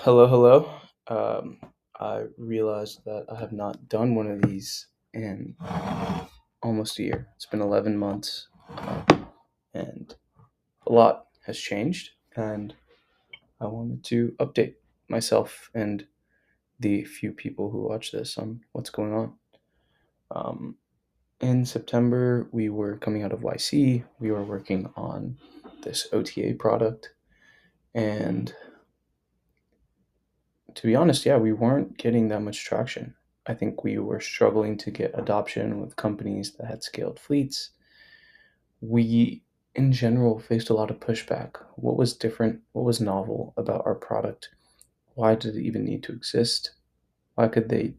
Hello, hello. I realized that I have not done one of these in almost a year. It's been 11 months, and a lot has changed, and I wanted to update myself and the few people who watch this on what's going on. Um, in September, we were coming out of YC, we were working on this OTA product, and to be honest, yeah, we weren't getting that much traction. I think we were struggling to get adoption with companies that had scaled fleets. We, in general, faced a lot of pushback. What was different? What was novel about our product? Why did it even need to exist? Why could they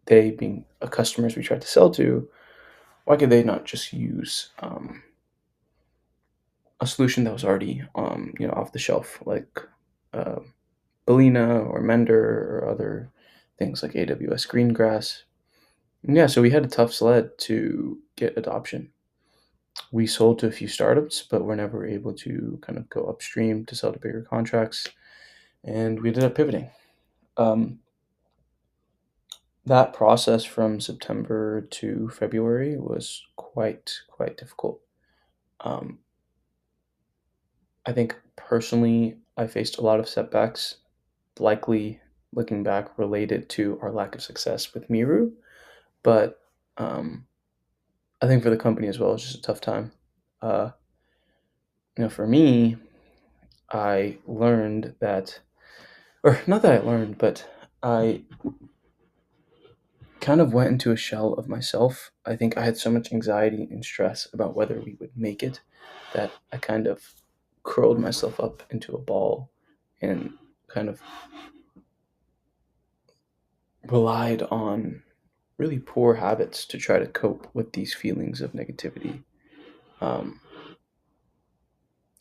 being a customers we tried to sell to, why could they not just use a solution that was already, off the shelf, like uh, Belina or Mender or other things like AWS Greengrass? Yeah, so we had a tough sled to get adoption. We sold to a few startups, but were never able to kind of go upstream to sell to bigger contracts, and we ended up pivoting. Um, that process from September to February was quite difficult. Um, I think personally, I faced a lot of setbacks, likely looking back related to our lack of success with Miru, but um, I think for the company as well, it's just a tough time. Uh, for me, I learned that, or not that I learned, but I kind of went into a shell of myself. I think I had so much anxiety and stress about whether we would make it that I kind of curled myself up into a ball and kind of relied on really poor habits to try to cope with these feelings of negativity. Um,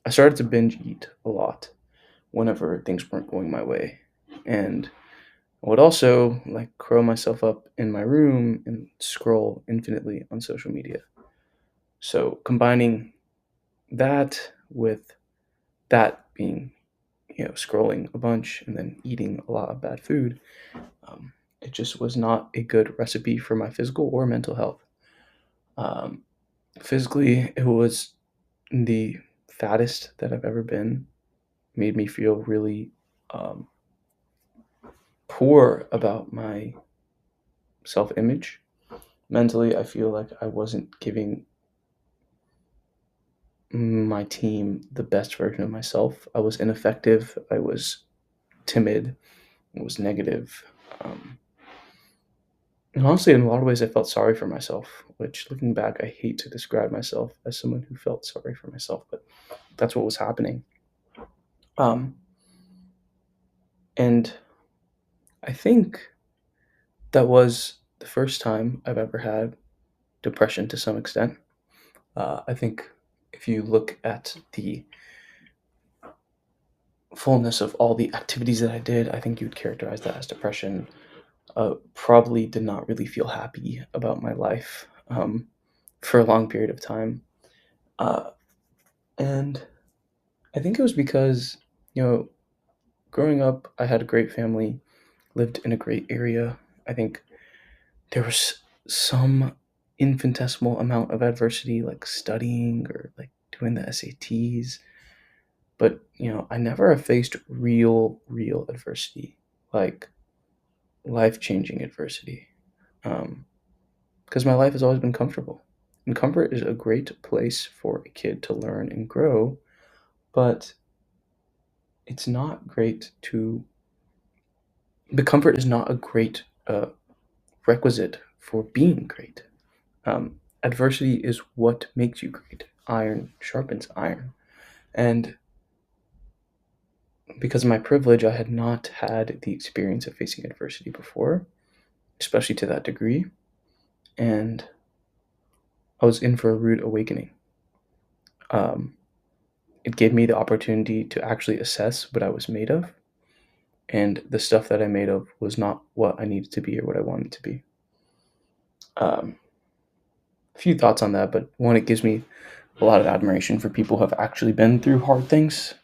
I started to binge eat a lot whenever things weren't going my way. And I would also like curl myself up in my room and scroll infinitely on social media. So combining that with that being, scrolling a bunch and then eating a lot of bad food, it just was not a good recipe for my physical or mental health. Um, Physically, it was the fattest that I've ever been. Made me feel really um, poor about my self image. Mentally, I feel like I wasn't giving my team the best version of myself. I was ineffective. I was timid. I was negative. Um, and honestly, in a lot of ways, I felt sorry for myself, which looking back, I hate to describe myself as someone who felt sorry for myself, but that's what was happening. Um, and I think that was the first time I've ever had depression to some extent. I think if you look at the fullness of all the activities that I did, I think you'd characterize that as depression. Probably did not really feel happy about my life for a long period of time. Uh, and I think it was because, you know, growing up, I had a great family, lived in a great area. I think there was some infinitesimal amount of adversity, like studying or like doing the SATs. But, I never have faced real adversity, like life changing adversity. Um, because my life has always been comfortable. And comfort is a great place for a kid to learn and grow, but it's not great to, the comfort is not a great requisite for being great. Adversity is what makes you great. Iron sharpens iron. And because of my privilege, I had not had the experience of facing adversity before, especially to that degree. And I was in for a rude awakening. Um, it gave me the opportunity to actually assess what I was made of, and the stuff that I made of was not what I needed to be or what I wanted to be. Um, a few thoughts on that, but one, it gives me a lot of admiration for people who have actually been through hard things.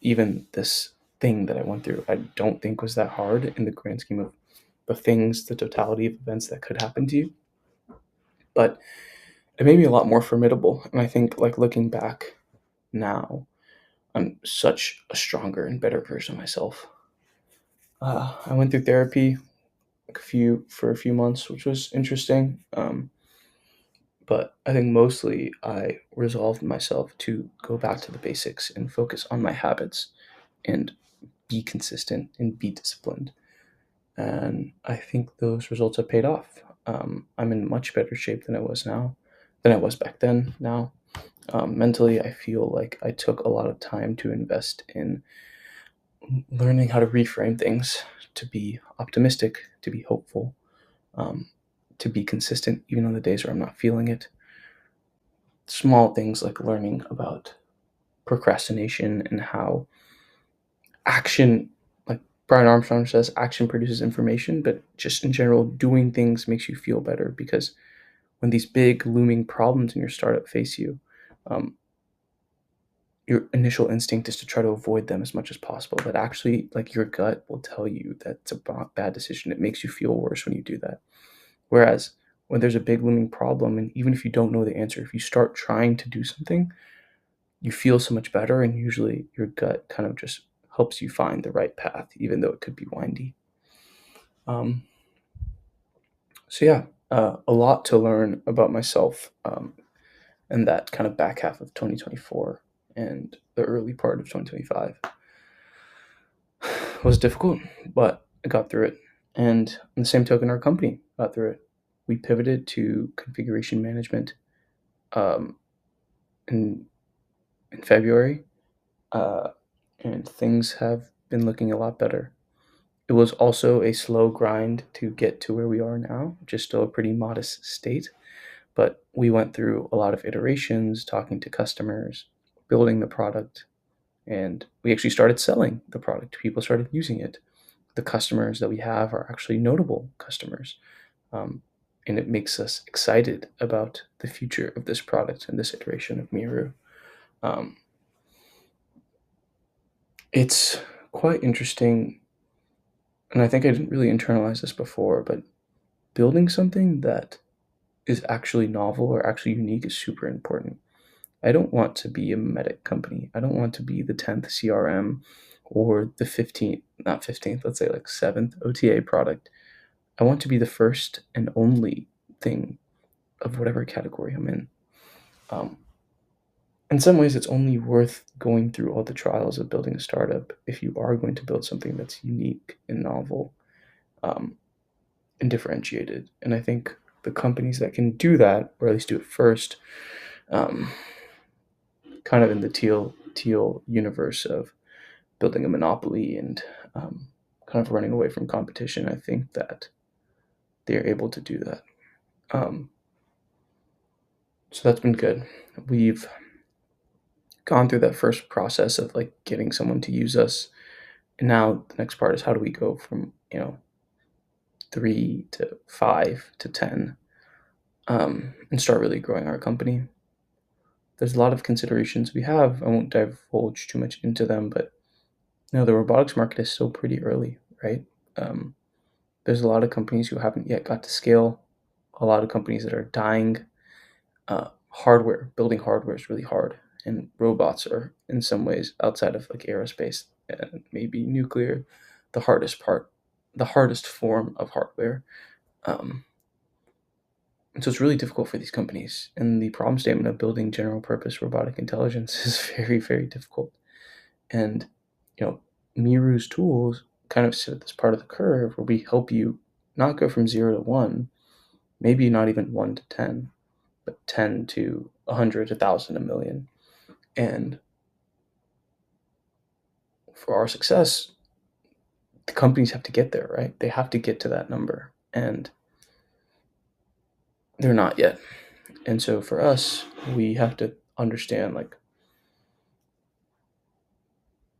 Even this thing that I went through, I don't think was that hard in the grand scheme of the totality of events that could happen to you. But it made me a lot more formidable. And I think, like, looking back now, I'm such a stronger and better version of myself. I went through therapy for a few months, which was interesting. But I think mostly I resolved myself to go back to the basics and focus on my habits and be consistent and be disciplined. And I think those results have paid off. I'm in much better shape than I was back then. Now, mentally, I feel like I took a lot of time to invest in learning how to reframe things, to be optimistic, to be hopeful, um, to be consistent even on the days where I'm not feeling it. Small things like learning about procrastination and how action, like Brian Armstrong says, action produces information, but just in general, doing things makes you feel better because when these big looming problems in your startup face you, um, your initial instinct is to try to avoid them as much as possible. But actually, like your gut will tell you that it's a bad decision. It makes you feel worse when you do that. Whereas when there's a big looming problem, and even if you don't know the answer, if you start trying to do something, you feel so much better, and usually your gut kind of just helps you find the right path, even though it could be windy. Um, so yeah, a lot to learn about myself, and that kind of back half of 2024 and the early part of 2025 was difficult, but I got through it. And on the same token, our company got through it. We pivoted to configuration management um, in February, uh, and things have been looking a lot better. It was also a slow grind to get to where we are now, which is still a pretty modest state. But we went through a lot of iterations, talking to customers, building the product, and we actually started selling the product. People started using it. The customers that we have are actually notable customers. Um, and it makes us excited about the future of this product and this iteration of Miru. Um, it's quite interesting, and I think I didn't really internalize this before, but building something that is actually novel or actually unique is super important. I don't want to be a medic company. I don't want to be the 10th CRM or the 15th, not 15th, let's say like 7th OTA product. I want to be the first and only thing of whatever category I'm in. Um, in some ways, it's only worth going through all the trials of building a startup if you are going to build something that's unique and novel, um, and differentiated. And I think the companies that can do that, or at least do it first, um, kind of in the teal universe of building a monopoly and kind of running away from competition, I think that they're able to do that. Um, so that's been good. We've gone through that first process of like getting someone to use us, and now the next part is how do we go from 3 to 5 to 10, and start really growing our company. There's a lot of considerations we have. I won't divulge too much into them, but the robotics market is still pretty early, right? Um, there's a lot of companies who haven't yet got to scale. A lot of companies that are dying. Building hardware is really hard, and robots are in some ways outside of like aerospace and maybe nuclear, the hardest part, the hardest form of hardware. Um, and so it's really difficult for these companies. And the problem statement of building general purpose robotic intelligence is very, very difficult. And you know, Miru's tools kind of sit at this part of the curve where we help you not go from 0 to 1, maybe not even 1 to 10, but 10 to 100, 1,000, a million. And for our success, the companies have to get there, right? They have to get to that number, and they're not yet. And so for us, we have to understand like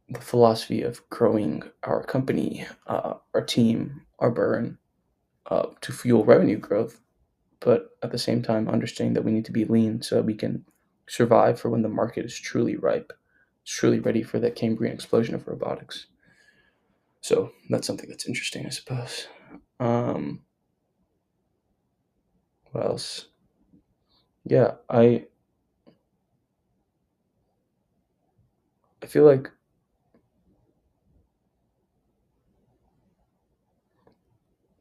the philosophy of growing our company, our team, our burn, to fuel revenue growth, but at the same time understanding that we need to be lean so that we can survive for when the market is truly ripe, it's truly ready for that Cambrian explosion of robotics. So that's something that's interesting, I suppose. Um, what else? Yeah, I feel like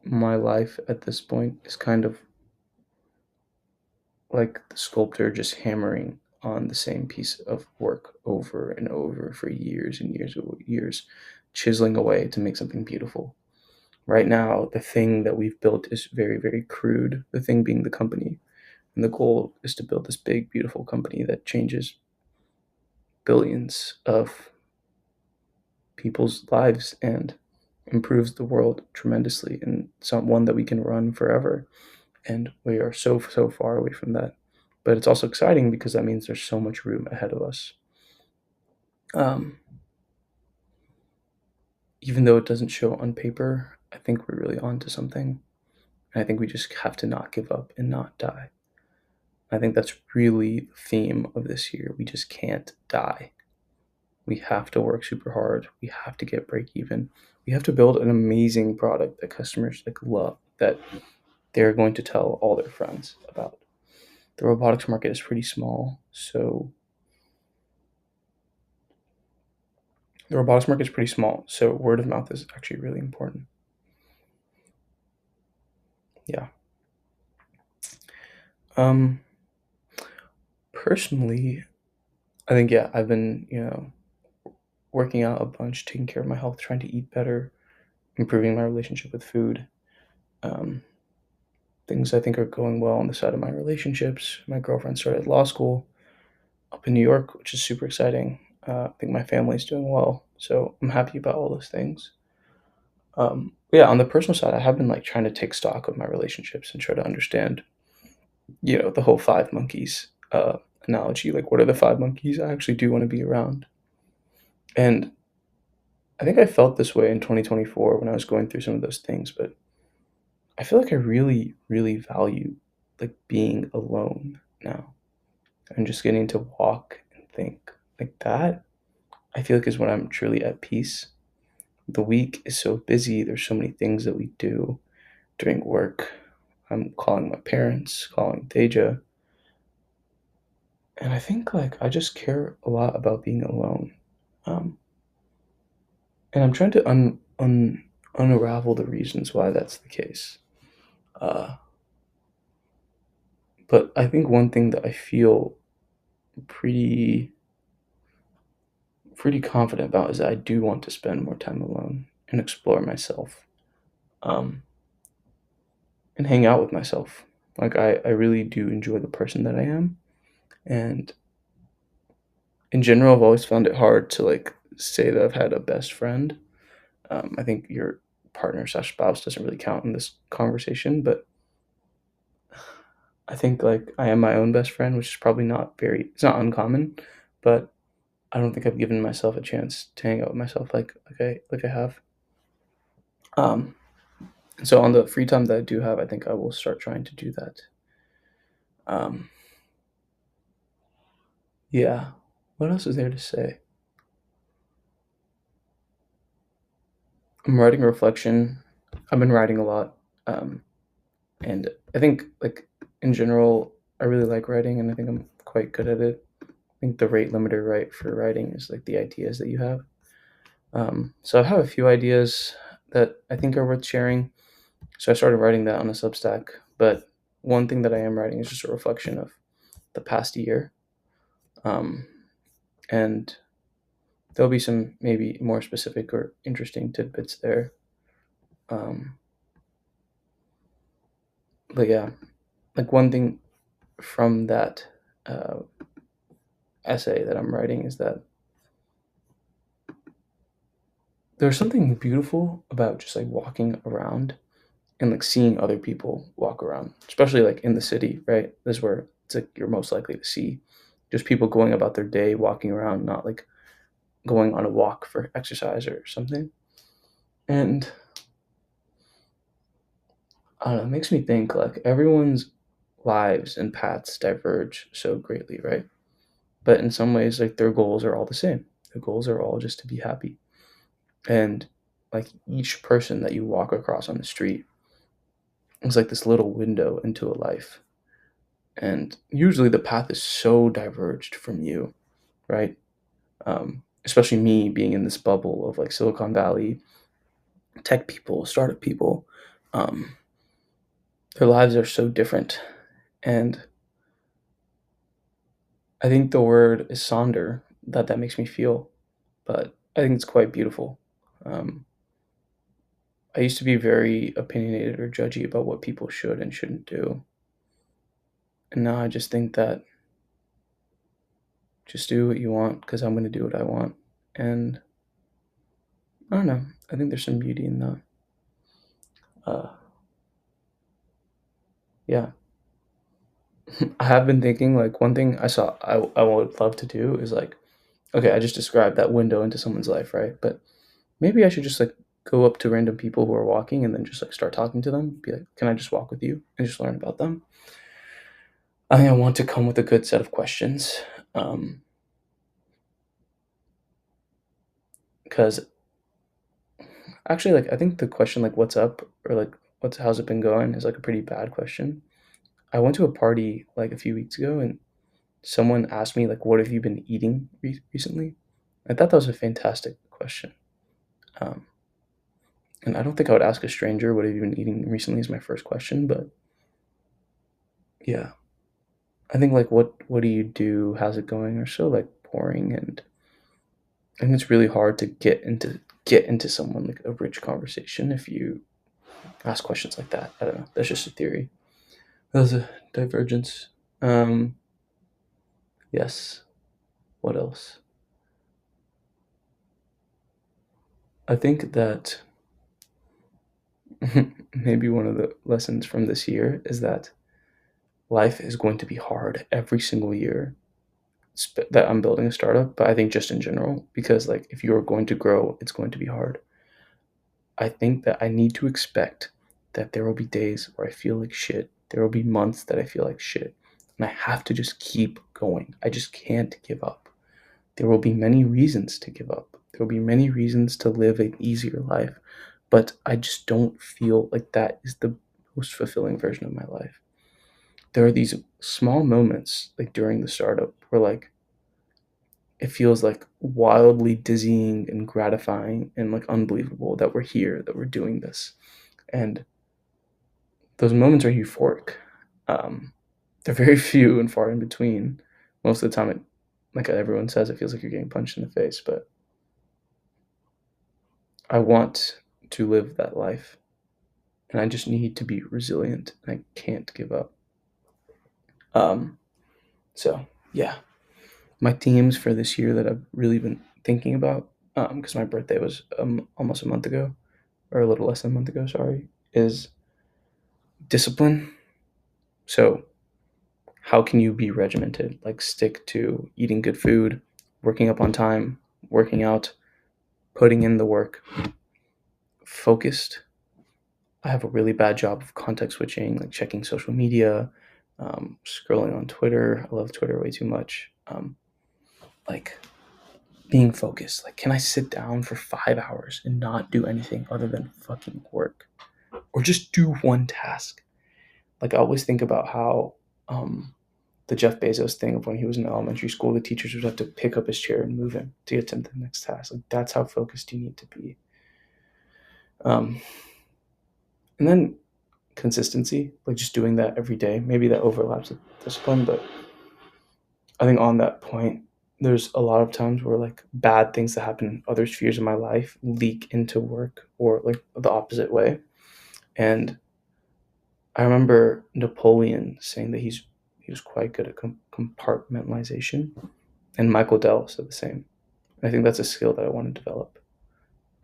my life at this point is kind of like the sculptor just hammering on the same piece of work over and over for years and years and years, chiseling away to make something beautiful. Right now, the thing that we've built is very, very crude, the thing being the company. And the goal is to build this big, beautiful company that changes billions of people's lives and improves the world tremendously, and some one that we can run forever. And we are so far away from that. But it's also exciting because that means there's so much room ahead of us. Um, Even though it doesn't show on paper, I think we're really onto something. And I think we just have to not give up and not die. I think that's really the theme of this year. We just can't die. We have to work super hard. We have to get break even. We have to build an amazing product that customers like love, that they're going to tell all their friends about. The robotics market is pretty small, so word of mouth is actually really important. Yeah. Um, Personally, I think yeah, I've been working out a bunch, taking care of my health, trying to eat better, improving my relationship with food. Um, Things I think are going well on the side of my relationships. My girlfriend started law school up in New York, which is super exciting. I think my family's doing well, so I'm happy about all those things. Yeah, on the personal side, I have been like trying to take stock of my relationships and try to understand, the whole five monkeys analogy. Like, what are the five monkeys I actually do want to be around? And I think I felt this way in 2024 when I was going through some of those things, but I feel like I really, really value like being alone now and just getting to walk and think like that. I feel like is when I'm truly at peace. The week is so busy. There's so many things that we do during work. I'm calling my parents, calling Deja, and I think like I just care a lot about being alone. Um, and I'm trying to unravel the reasons why that's the case. Uh, but I think one thing that I feel pretty pretty confident about is that I do want to spend more time alone and explore myself, um, and hang out with myself. Like I really do enjoy the person that I am, and in general, I've always found it hard to like say that I've had a best friend. I think your partner slash spouse doesn't really count in this conversation, but I think like I am my own best friend, which is probably not very, it's not uncommon, but I don't think I've given myself a chance to hang out with myself like I have. Um, and so on the free time that I do have, I think I will start trying to do that. Um, yeah. What else is there to say? I'm writing a reflection. I've been writing a lot. Um, and I think like in general, I really like writing, and I think I'm quite good at it. I think the rate limiter, right, for writing is like the ideas that you have. So I have a few ideas that I think are worth sharing. So I started writing that on a Substack. But one thing that I am writing is just a reflection of the past year. Um, and there'll be some maybe more specific or interesting tidbits there. Um, but yeah, like one thing from that uh, essay that I'm writing is that there's something beautiful about just like walking around and like seeing other people walk around, especially like in the city, right? This is where it's like you're most likely to see just people going about their day, walking around, not like going on a walk for exercise or something. And I don't know, it makes me think like everyone's lives and paths diverge so greatly, right? But in some ways, like their goals are all the same. Their goals are all just to be happy. And like each person that you walk across on the street is like this little window into a life. And usually the path is so diverged from you, right? Especially me being in this bubble of like Silicon Valley, tech people, startup people. Um, their lives are so different. And I think the word is sonder that makes me feel, but I think it's quite beautiful. Um, I used to be very opinionated or judgy about what people should and shouldn't do. And now I just think that just do what you want because I'm going to do what I want. And I don't know. I think there's some beauty in that. Uh, yeah. I have been thinking like one thing I would love to do is like, okay, I just described that window into someone's life, right? But maybe I should just like go up to random people who are walking and then just like start talking to them. Be like, can I just walk with you and just learn about them? I think I want to come with a good set of questions. Because actually, like, I think the question, like, what's up or like, how's it been going is like a pretty bad question. I went to a party like a few weeks ago and someone asked me, like, what have you been eating recently? I thought that was a fantastic question. Um, and I don't think I would ask a stranger, what have you been eating recently is my first question. But yeah, I think like what do you do? How's it going? Are so like boring, and I think it's really hard to get into someone like a rich conversation if you ask questions like that. I don't know. That's just a theory. That was a divergence. Um, yes. What else? I think that maybe one of the lessons from this year is that life is going to be hard every single year that I'm building a startup, but I think just in general, because like if you're going to grow, it's going to be hard. I think that I need to expect that there will be days where I feel like shit. There will be months that I feel like shit. And I have to just keep going. I just can't give up. There will be many reasons to give up. There will be many reasons to live an easier life, but I just don't feel like that is the most fulfilling version of my life. There are these small moments like during the startup where like it feels like wildly dizzying and gratifying and like unbelievable that we're here, that we're doing this. And those moments are euphoric. Um, they're very few and far in between. Most of the time, like everyone says, it feels like you're getting punched in the face. But I want to live that life, and I just need to be resilient, and I can't give up. Um, so yeah, my themes for this year that I've really been thinking about, because my birthday was almost a month ago, or a little less than a month ago. Sorry, is discipline. So how can you be regimented? Like stick to eating good food, working up on time, working out, putting in the work, focused. I have a really bad job of context switching, like checking social media, scrolling on Twitter. I love Twitter way too much. Like being focused. Like, can I sit down for 5 hours and not do anything other than fucking work, or just do one task? Like, I always think about how the Jeff Bezos thing of when he was in elementary school, the teachers would have to pick up his chair and move him to get to the next task. Like, that's how focused you need to be. Um, and then consistency, like just doing that every day. Maybe that overlaps with discipline, but I think on that point, there's a lot of times where like bad things that happen in other spheres of my life leak into work or like the opposite way. And I remember Napoleon saying that he was quite good at compartmentalization, and Michael Dell said the same. I think that's a skill that I want to develop.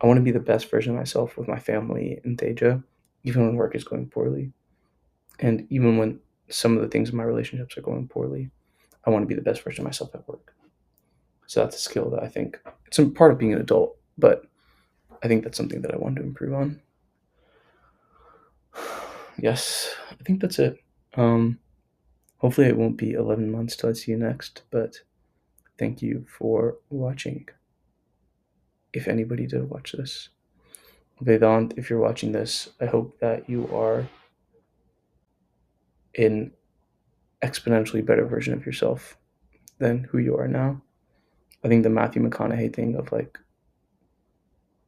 I want to be the best version of myself with my family in Thaja, even when work is going poorly. And even when some of the things in my relationships are going poorly, I want to be the best version of myself at work. So that's a skill that I think it's a part of being an adult, but I think that's something that I want to improve on. Yes, I think that's it. Um, hopefully, it won't be 11 months till I see you next, but thank you for watching. If anybody did watch this, Vedant, if you're watching this, I hope that you are an exponentially better version of yourself than who you are now. I think the Matthew McConaughey thing of like,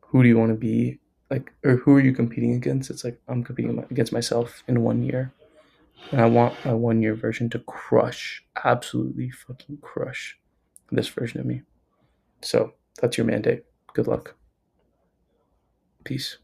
who do you want to be? Like, or who are you competing against? It's like, I'm competing against myself in 1 year. And I want my 1 year version to crush, absolutely fucking crush this version of me. So that's your mandate. Good luck. Peace.